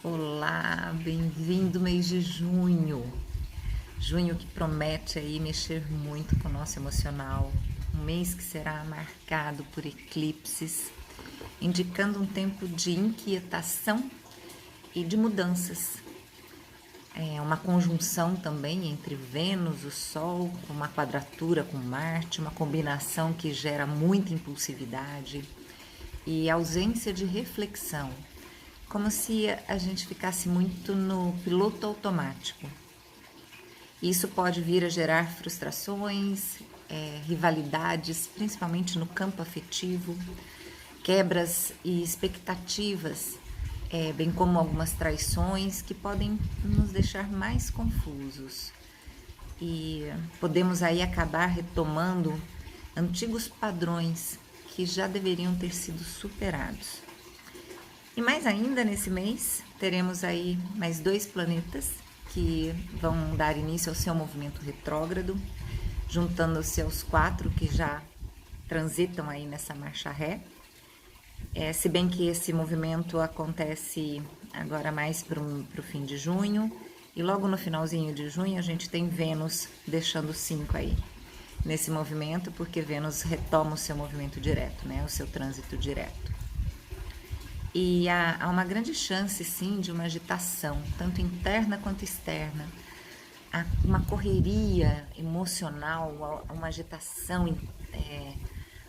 Olá, bem-vindo mês de junho. Junho que promete aí mexer muito com o nosso emocional. Um mês que será marcado por eclipses, indicando um tempo de inquietação e de mudanças. É uma conjunção também entre Vênus, o Sol, uma quadratura com Marte, uma combinação que gera muita impulsividade e ausência de reflexão, como se a gente ficasse muito no piloto automático. Isso pode vir a gerar frustrações, rivalidades, principalmente no campo afetivo, quebras e expectativas, bem como algumas traições que podem nos deixar mais confusos. E podemos aí acabar retomando antigos padrões que já deveriam ter sido superados. E mais ainda nesse mês, teremos aí mais 2 planetas que vão dar início ao seu movimento retrógrado, juntando-se aos 4 que já transitam aí nessa marcha ré. Se bem que esse movimento acontece agora mais para o fim de junho, e logo no finalzinho de junho a gente tem Vênus deixando 5 aí nesse movimento, porque Vênus retoma o seu movimento direto, né, o seu trânsito direto. E há uma grande chance, sim, de uma agitação, tanto interna quanto externa. Há uma correria emocional, uma agitação,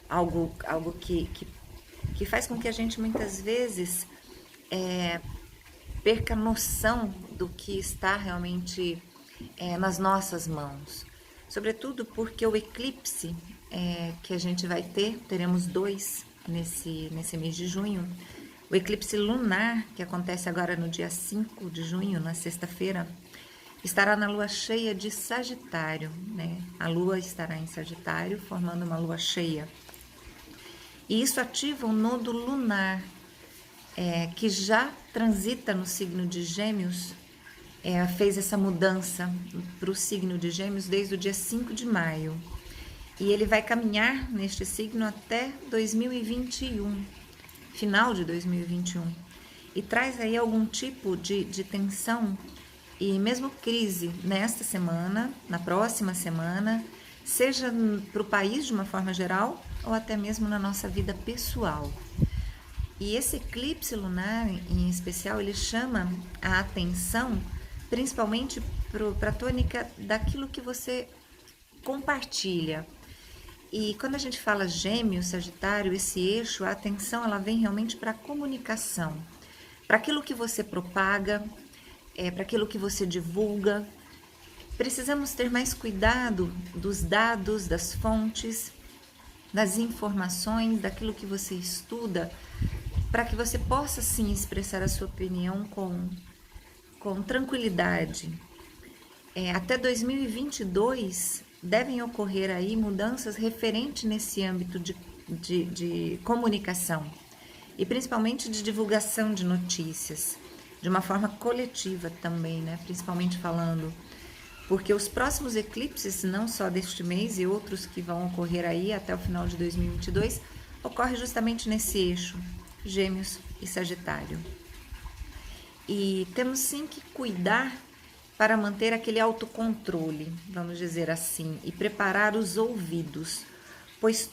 algo que faz com que a gente muitas vezes perca a noção do que está realmente nas nossas mãos. Sobretudo porque o eclipse que a gente vai ter, teremos 2 nesse mês de junho. O eclipse lunar, que acontece agora no dia 5 de junho, na sexta-feira, estará na lua cheia de Sagitário, né? A lua estará em Sagitário, formando uma lua cheia. E isso ativa o nodo lunar, que já transita no signo de Gêmeos, fez essa mudança para o signo de Gêmeos desde o dia 5 de maio. E ele vai caminhar neste signo até 2021. Final de 2021, e traz aí algum tipo de tensão e mesmo crise nesta semana, na próxima semana, seja para o país de uma forma geral ou até mesmo na nossa vida pessoal. E esse eclipse lunar, em especial, ele chama a atenção principalmente para a tônica daquilo que você compartilha. E quando a gente fala Gêmeos, Sagitário, esse eixo, a atenção ela vem realmente para a comunicação, para aquilo que você propaga, para aquilo que você divulga. Precisamos ter mais cuidado dos dados, das fontes, das informações, daquilo que você estuda, para que você possa sim expressar a sua opinião com tranquilidade. Até 2022 devem ocorrer aí mudanças referentes nesse âmbito de comunicação e principalmente de divulgação de notícias, de uma forma coletiva também, né? Principalmente falando, porque os próximos eclipses, não só deste mês e outros que vão ocorrer aí até o final de 2022, ocorre justamente nesse eixo, Gêmeos e Sagitário. E temos sim que cuidar para manter aquele autocontrole, vamos dizer assim, e preparar os ouvidos, pois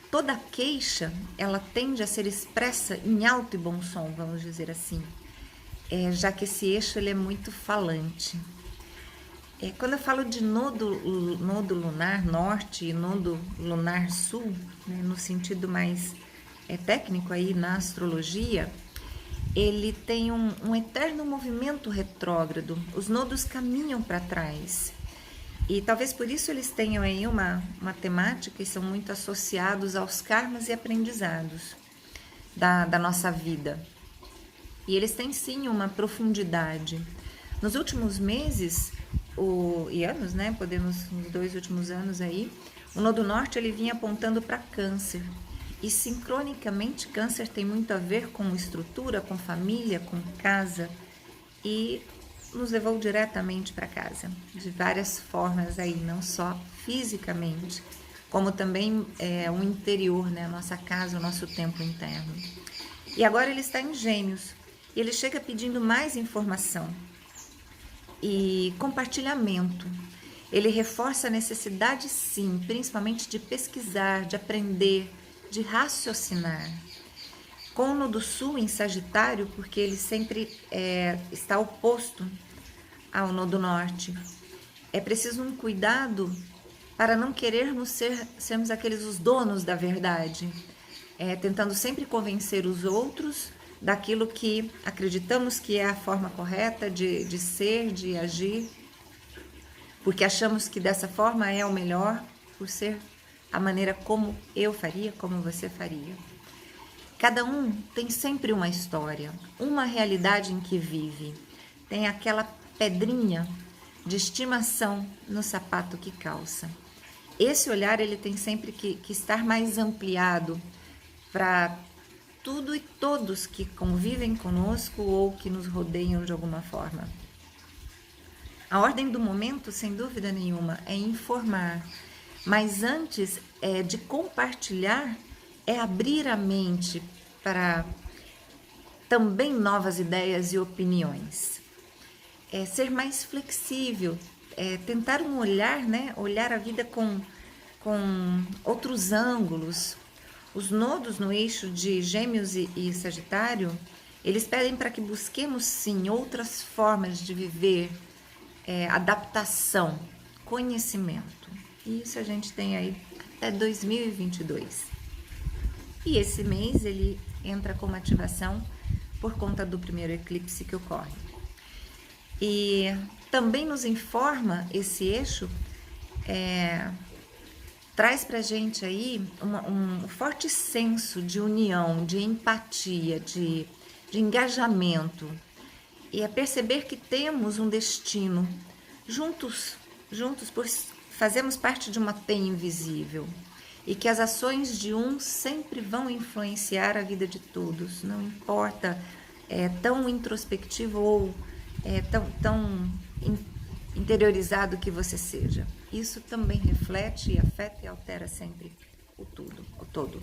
toda queixa, ela tende a ser expressa em alto e bom som, vamos dizer assim, já que esse eixo ele é muito falante. Quando eu falo de nodo lunar norte e nodo lunar sul, né, no sentido mais técnico aí na astrologia, ele tem um eterno movimento retrógrado, os nodos caminham para trás. E talvez por isso eles tenham aí uma temática e são muito associados aos karmas e aprendizados da nossa vida. E eles têm sim uma profundidade. Nos últimos meses e anos, né, nos 2 últimos anos aí, o nodo norte ele vinha apontando para Câncer. E sincronicamente, Câncer tem muito a ver com estrutura, com família, com casa, e nos levou diretamente para casa, de várias formas aí, não só fisicamente, como também o interior, né, a nossa casa, o nosso templo interno. E agora ele está em Gêmeos, E ele chega pedindo mais informação e compartilhamento. Ele reforça a necessidade, sim, principalmente de pesquisar, de aprender, de raciocinar. Com o Nodo Sul em Sagitário, porque ele sempre está oposto ao Nodo Norte. É preciso um cuidado para não querermos sermos aqueles os donos da verdade, tentando sempre convencer os outros daquilo que acreditamos que é a forma correta de ser, de agir, porque achamos que dessa forma é o melhor, por ser a maneira como eu faria, como você faria. Cada um tem sempre uma história, uma realidade em que vive, tem aquela pedrinha de estimação no sapato que calça. Esse olhar ele tem sempre que estar mais ampliado para tudo e todos que convivem conosco ou que nos rodeiam de alguma forma. A ordem do momento, sem dúvida nenhuma, é informar, mas antes de compartilhar, é abrir a mente para também novas ideias e opiniões. É ser mais flexível, tentar um olhar, né? Olhar a vida com outros ângulos. Os nodos no eixo de Gêmeos e Sagitário, eles pedem para que busquemos, sim, outras formas de viver, adaptação, conhecimento. Isso a gente tem aí até 2022. E esse mês ele entra como ativação por conta do primeiro eclipse que ocorre. E também nos informa esse eixo, traz pra gente aí um forte senso de união, de empatia, de engajamento. E é perceber que temos um destino juntos, pois fazemos parte de uma teia invisível. E que as ações de um sempre vão influenciar a vida de todos, não importa tão introspectivo ou tão interiorizado que você seja. Isso também reflete, afeta e altera sempre o todo.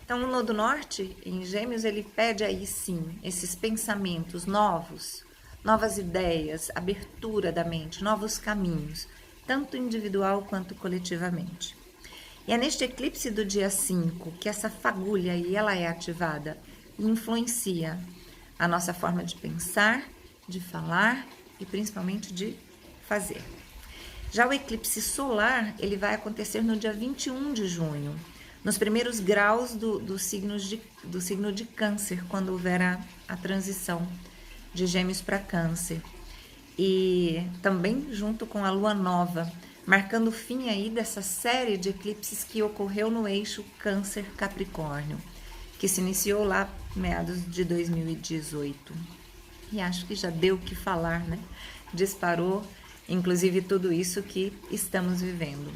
Então, o Nodo Norte, em Gêmeos, ele pede aí sim, esses pensamentos novos, novas ideias, abertura da mente, novos caminhos, tanto individual quanto coletivamente. E é neste eclipse do dia 5 que essa fagulha aí, ela é ativada e influencia a nossa forma de pensar, de falar e principalmente de fazer. Já o eclipse solar, ele vai acontecer no dia 21 de junho, nos primeiros graus do signo de Câncer, quando houver a transição de Gêmeos para Câncer. E também junto com a lua nova, marcando o fim aí dessa série de eclipses que ocorreu no eixo Câncer-Capricórnio, que se iniciou lá meados de 2018. E acho que já deu o que falar, né? Disparou, inclusive, tudo isso que estamos vivendo.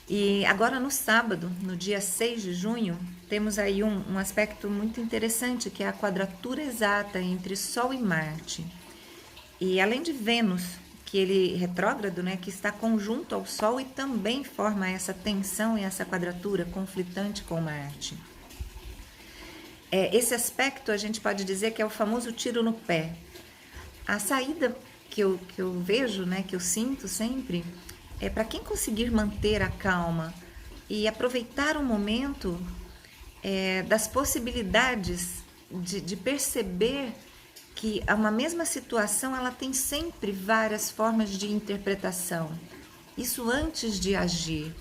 E agora no sábado, no dia 6 de junho, temos aí um aspecto muito interessante, que é a quadratura exata entre Sol e Marte. E além de Vênus, que ele retrógrado, né, que está conjunto ao Sol e também forma essa tensão e essa quadratura conflitante com Marte. Esse aspecto a gente pode dizer que é o famoso tiro no pé. A saída que eu vejo, né, que eu sinto sempre, é para quem conseguir manter a calma e aproveitar o momento das possibilidades de perceber que uma mesma situação ela tem sempre várias formas de interpretação. Isso antes de agir.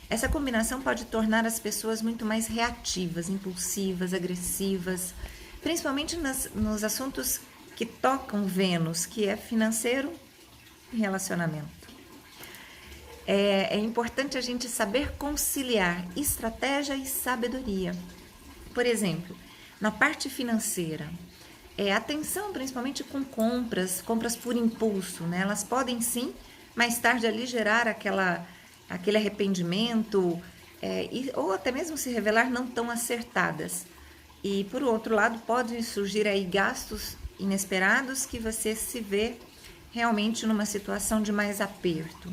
Essa combinação pode tornar as pessoas muito mais reativas, impulsivas, agressivas, principalmente nos assuntos que tocam Vênus, que é financeiro e relacionamento. É importante a gente saber conciliar estratégia e sabedoria. Por exemplo, na parte financeira, atenção principalmente com compras por impulso, né? Elas podem sim, mais tarde ali gerar aquele arrependimento ou até mesmo se revelar não tão acertadas. E por outro lado, podem surgir aí gastos inesperados que você se vê realmente numa situação de mais aperto.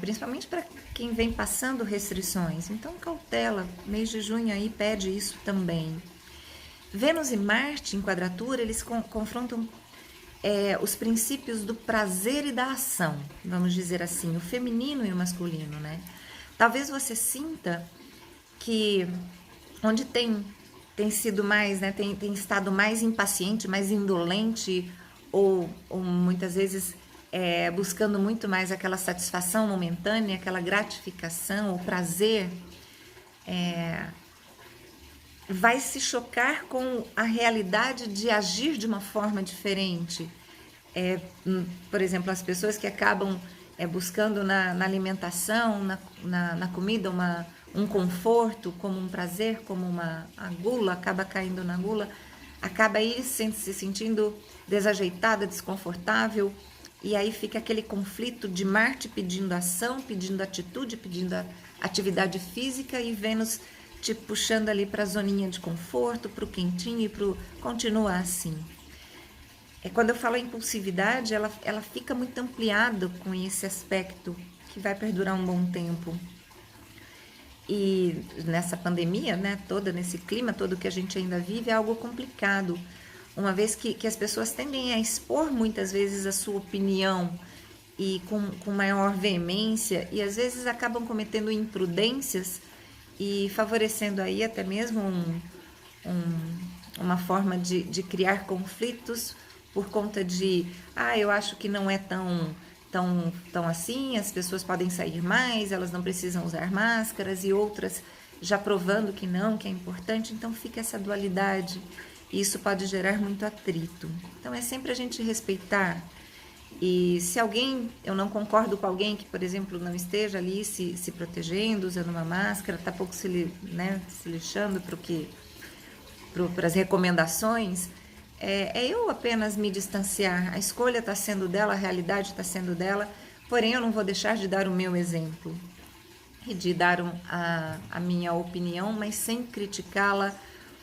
Principalmente para quem vem passando restrições. Então, cautela, mês de junho aí pede isso também. Vênus e Marte em quadratura, eles confrontam os princípios do prazer e da ação, vamos dizer assim, o feminino e o masculino, né? Talvez você sinta que onde tem sido mais, né, tem estado mais impaciente, mais indolente, ou muitas vezes buscando muito mais aquela satisfação momentânea, aquela gratificação, o prazer, vai se chocar com a realidade de agir de uma forma diferente. Por exemplo, as pessoas que acabam buscando na alimentação, na comida, um conforto, como um prazer, como a gula, acaba caindo na gula, acaba aí se sentindo desajeitada, desconfortável, e aí fica aquele conflito de Marte pedindo ação, pedindo atitude, pedindo atividade física, e Vênus te puxando ali para a zoninha de conforto, para o quentinho e para o continuar assim. Quando eu falo impulsividade, ela fica muito ampliada com esse aspecto que vai perdurar um bom tempo. E nessa pandemia, né, toda, nesse clima todo que a gente ainda vive, é algo complicado, uma vez que as pessoas tendem a expor muitas vezes a sua opinião e com maior veemência, e às vezes acabam cometendo imprudências e favorecendo aí até mesmo uma forma de criar conflitos por conta de, eu acho que não é tão assim, as pessoas podem sair mais, elas não precisam usar máscaras, e outras já provando que não, que é importante. Então fica essa dualidade, e isso pode gerar muito atrito. Então é sempre a gente respeitar. E se eu não concordo com alguém que, por exemplo, não esteja ali se protegendo, usando uma máscara, está pouco se lixando para as recomendações, eu apenas me distanciar. A escolha está sendo dela, a realidade está sendo dela, porém eu não vou deixar de dar o meu exemplo e de dar a minha opinião, mas sem criticá-la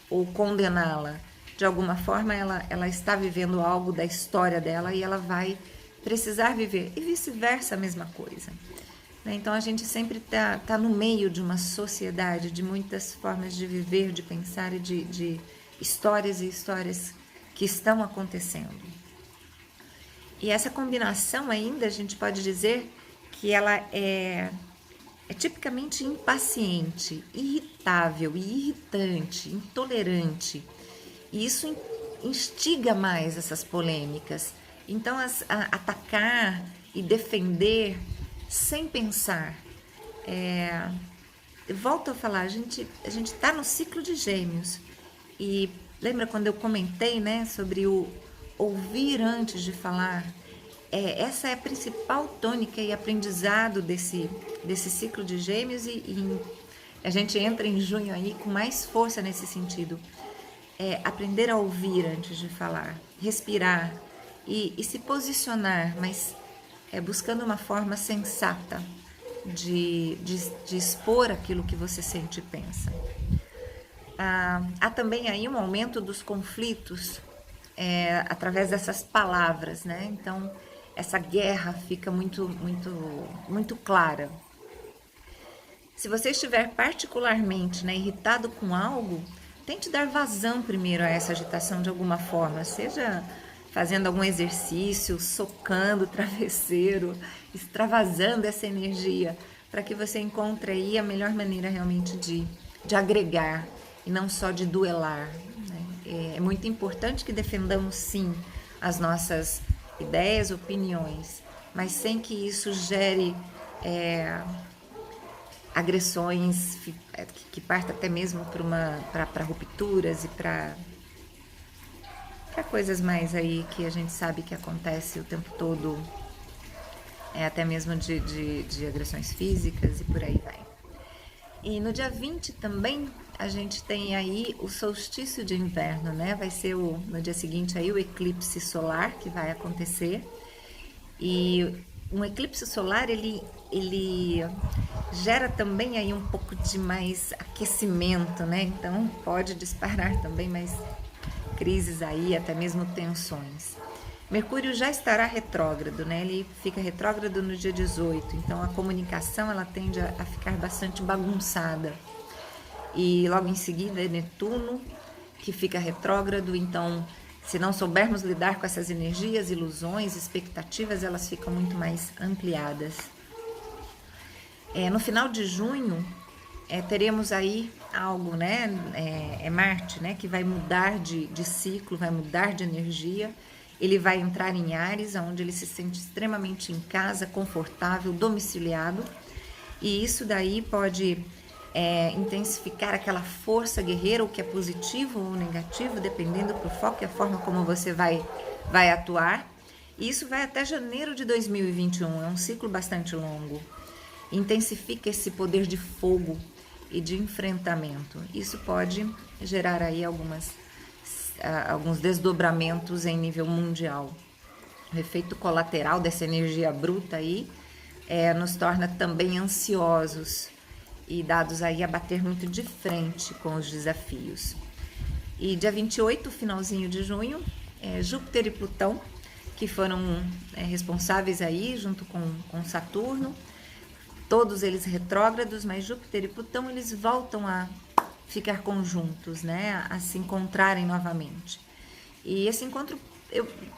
ou condená-la. De alguma forma ela está vivendo algo da história dela e ela vai precisar viver, e vice-versa a mesma coisa. Então a gente sempre tá no meio de uma sociedade, de muitas formas de viver, de pensar e de histórias e histórias que estão acontecendo. E essa combinação ainda, a gente pode dizer que ela é tipicamente impaciente, irritável e irritante, intolerante. E isso instiga mais essas polêmicas. Então, atacar e defender sem pensar. Volto a falar, a gente está no ciclo de Gêmeos. E lembra quando eu comentei, né, sobre o ouvir antes de falar? Essa é a principal tônica e aprendizado desse ciclo de Gêmeos, e a gente entra em junho aí com mais força nesse sentido. Aprender a ouvir antes de falar, respirar e se posicionar, mas buscando uma forma sensata de expor aquilo que você sente e pensa. Há também aí um aumento dos conflitos através dessas palavras, né? Então, essa guerra fica muito, muito, muito clara. Se você estiver particularmente, né, irritado com algo, tente dar vazão primeiro a essa agitação de alguma forma, seja fazendo algum exercício, socando o travesseiro, extravasando essa energia, para que você encontre aí a melhor maneira realmente de agregar e não só de duelar, né? É muito importante que defendamos sim as nossas ideias, opiniões, mas sem que isso gere agressões que parta até mesmo para rupturas e para coisas mais aí que a gente sabe que acontece o tempo todo, até mesmo de agressões físicas e por aí vai. E no dia 20 também a gente tem aí o solstício de inverno, né? Vai ser no dia seguinte aí o eclipse solar que vai acontecer. E um eclipse solar, ele gera também aí um pouco de mais aquecimento, né? Então pode disparar também mais crises aí, até mesmo tensões. Mercúrio já estará retrógrado, né? Ele fica retrógrado no dia 18, então a comunicação ela tende a ficar bastante bagunçada. E logo em seguida é Netuno, que fica retrógrado, então se não soubermos lidar com essas energias, ilusões, expectativas, elas ficam muito mais ampliadas. No final de junho, teremos aí algo, né? É Marte, né? Que vai mudar de ciclo, vai mudar de energia. Ele vai entrar em Áries, onde ele se sente extremamente em casa, confortável, domiciliado. E isso daí pode intensificar aquela força guerreira, o que é positivo ou negativo, dependendo do foco e a forma como você vai atuar. E isso vai até janeiro de 2021, é um ciclo bastante longo. Intensifica esse poder de fogo e de enfrentamento. Isso pode gerar aí alguns desdobramentos em nível mundial. O efeito colateral dessa energia bruta aí nos torna também ansiosos e dados aí a bater muito de frente com os desafios. E dia 28, finalzinho de junho, Júpiter e Plutão, que foram responsáveis aí junto com Saturno, todos eles retrógrados, mas Júpiter e Plutão eles voltam a ficar conjuntos, né, a se encontrarem novamente. E esse encontro,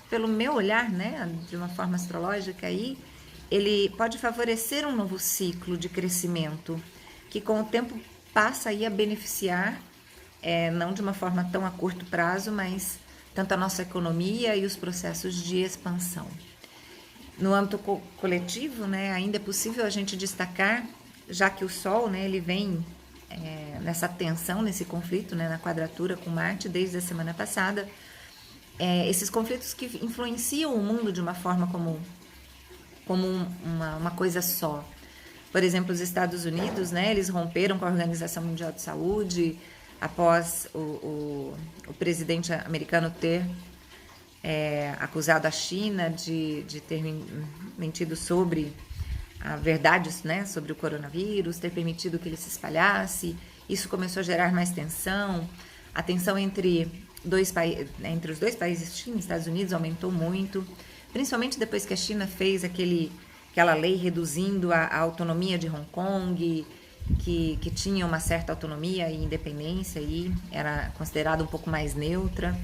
pelo meu olhar, né, de uma forma astrológica aí, ele pode favorecer um novo ciclo de crescimento, que com o tempo passa aí a beneficiar, não de uma forma tão a curto prazo, mas tanto a nossa economia e os processos de expansão. No âmbito coletivo, né, ainda é possível a gente destacar, já que o Sol, né, ele vem nessa tensão, nesse conflito, né, na quadratura com Marte desde a semana passada, esses conflitos que influenciam o mundo de uma forma como uma coisa só. Por exemplo, os Estados Unidos, né, eles romperam com a Organização Mundial de Saúde após o presidente americano ter acusado a China de ter mentido sobre a verdade, né, sobre o coronavírus, ter permitido que ele se espalhasse. Isso começou a gerar mais tensão. A tensão entre os dois países, China e Estados Unidos, aumentou muito, principalmente depois que a China fez aquela lei reduzindo a autonomia de Hong Kong, que tinha uma certa autonomia e independência e era considerada um pouco mais neutra.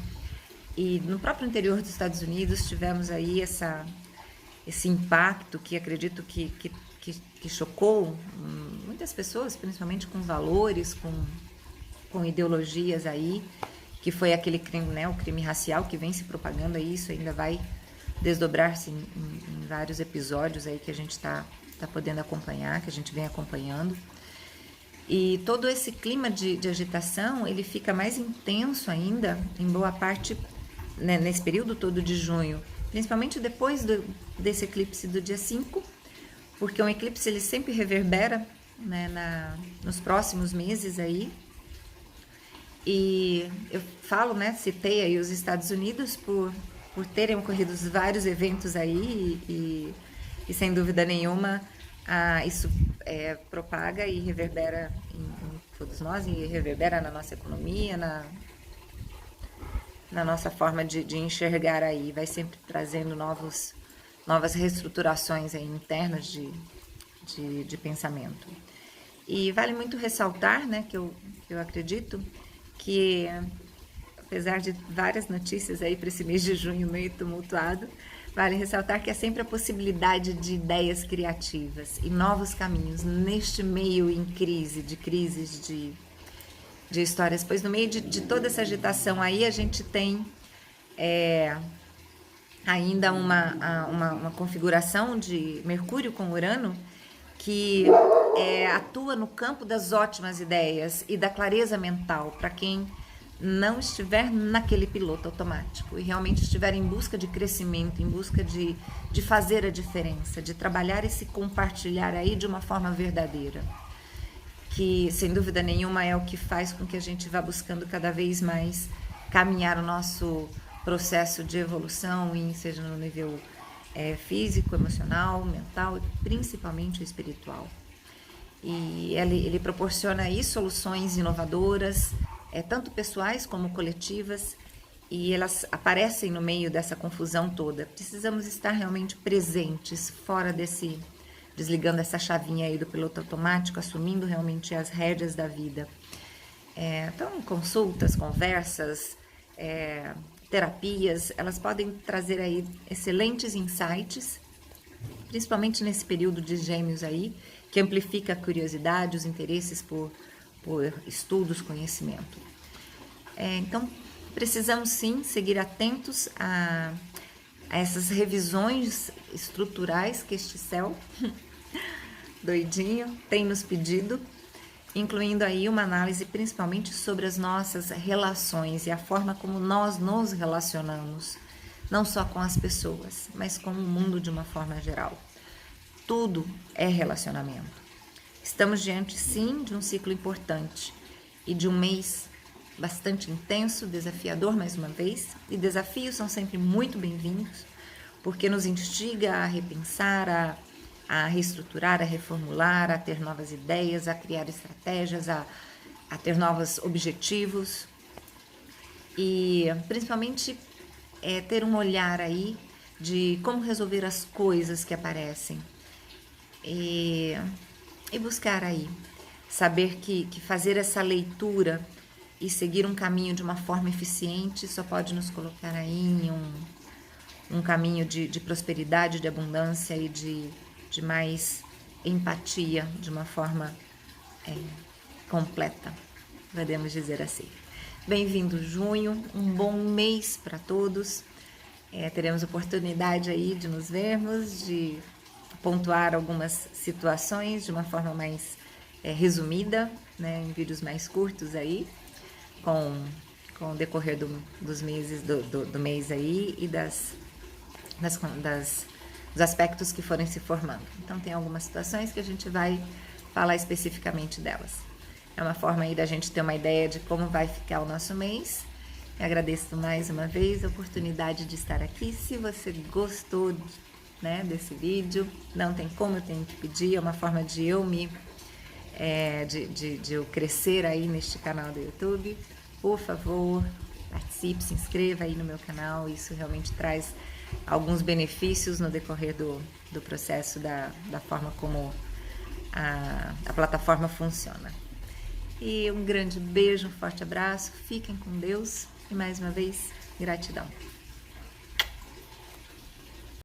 E no próprio interior dos Estados Unidos tivemos aí esse impacto que acredito que chocou muitas pessoas, principalmente com valores, com ideologias aí, que foi aquele crime, né, o crime racial que vem se propagando aí. Isso ainda vai desdobrar-se em vários episódios aí que a gente está podendo acompanhar, que a gente vem acompanhando. E todo esse clima de agitação, ele fica mais intenso ainda em boa parte, né, nesse período todo de junho, principalmente depois desse eclipse do dia 5, porque um eclipse ele sempre reverbera, né, nos próximos meses aí. E eu falo, né, citei aí os Estados Unidos por terem ocorrido vários eventos aí e sem dúvida nenhuma isso propaga e reverbera em todos nós, e reverbera na nossa economia, na nossa forma de enxergar aí, vai sempre trazendo novas reestruturações aí internas de pensamento. E vale muito ressaltar, né, que eu acredito que, apesar de várias notícias aí para esse mês de junho meio tumultuado, vale ressaltar que há sempre a possibilidade de ideias criativas e novos caminhos neste meio em crises de histórias, pois no meio de toda essa agitação aí a gente tem ainda uma configuração de Mercúrio com Urano que atua no campo das ótimas ideias e da clareza mental para quem não estiver naquele piloto automático e realmente estiver em busca de crescimento, em busca de fazer a diferença, de trabalhar e se compartilhar aí de uma forma verdadeira, que sem dúvida nenhuma é o que faz com que a gente vá buscando cada vez mais caminhar o nosso processo de evolução, seja no nível físico, emocional, mental e principalmente o espiritual. E ele proporciona aí soluções inovadoras, tanto pessoais como coletivas, e elas aparecem no meio dessa confusão toda. Precisamos estar realmente presentes, fora desligando essa chavinha aí do piloto automático, assumindo realmente as rédeas da vida. Então, consultas, conversas, terapias, elas podem trazer aí excelentes insights, principalmente nesse período de Gêmeos aí, que amplifica a curiosidade, os interesses por estudos, conhecimento. Então, precisamos sim seguir atentos a essas revisões estruturais que este céu doidinho tem nos pedido, incluindo aí uma análise principalmente sobre as nossas relações e a forma como nós nos relacionamos, não só com as pessoas, mas com o mundo de uma forma geral. Tudo é relacionamento. Estamos diante, sim, de um ciclo importante e de um mês bastante intenso, desafiador mais uma vez, e desafios são sempre muito bem-vindos, porque nos instiga a repensar, a reestruturar, a reformular, a ter novas ideias, a criar estratégias, a ter novos objetivos e principalmente ter um olhar aí de como resolver as coisas que aparecem e buscar aí saber que fazer essa leitura e seguir um caminho de uma forma eficiente só pode nos colocar aí em um caminho de prosperidade, de abundância e de mais empatia, de uma forma completa, podemos dizer assim. Bem-vindo junho, um bom mês para todos. Teremos oportunidade aí de nos vermos, de pontuar algumas situações de uma forma mais resumida, né, em vídeos mais curtos aí, com o decorrer dos meses do mês aí e dos aspectos que forem se formando. Então tem algumas situações que a gente vai falar especificamente delas. É uma forma aí da gente ter uma ideia de como vai ficar o nosso mês. Eu agradeço mais uma vez a oportunidade de estar aqui. Se você gostou, né, desse vídeo, não tem como, eu tenho que pedir, é uma forma de eu de eu crescer aí neste canal do YouTube. Por favor, participe, se inscreva aí no meu canal, isso realmente traz alguns benefícios no decorrer do processo da forma como a plataforma funciona. E um grande beijo, um forte abraço, fiquem com Deus e mais uma vez, gratidão.